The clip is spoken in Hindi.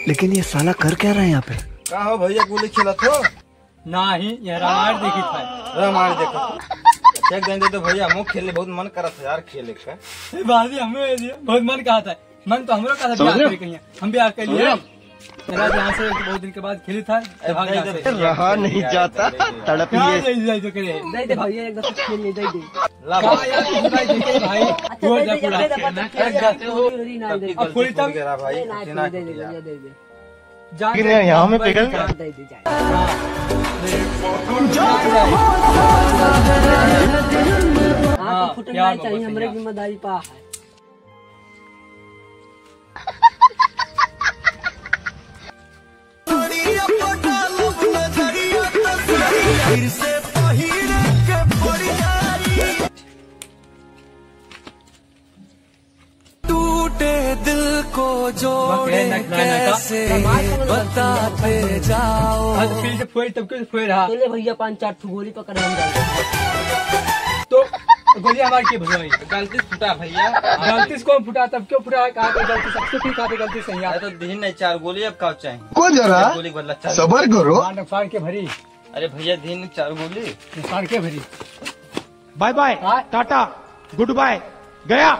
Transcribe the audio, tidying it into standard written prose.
लेकिन ये साला कर क्या रहा है यहाँ पे? का हो भैया गोली खेलत हो? नहीं, ये रामायण देखी था। रामायण देखो एक दिन दे तो भैया हम खेलने बहुत मन करत है यार खेले का। बाजी हमें बहुत मन कहा था, मन तो हमरो का था कहीं हम भी आके लिए यहाँ से बहुत दिन के बाद खेली था। रहा नहीं जाता तड़प भाई यहाँ में पिघल चाहिए हमारे जिम्मेदारी पा है। टूटे दिल को जोड़े कैसे बताते जाओ। चले भैया 5-4 गोली पकड़ हम जाएंगे। तो गोली हमारी की भुलाई गलती फुटा भैया। गलती से कौन फुटा, तब क्यों फुटा, कहाँ पे गलती, सबसे फिर कहाँ पे गलती सही है। तो दिन नहीं 4 गोली अब का चाहिए को जरा गोली बदला सबर करो। नुकसान के भरी, अरे भैया दिन 4 गोली नुकसान के भरी। Bye bye tata goodbye गया।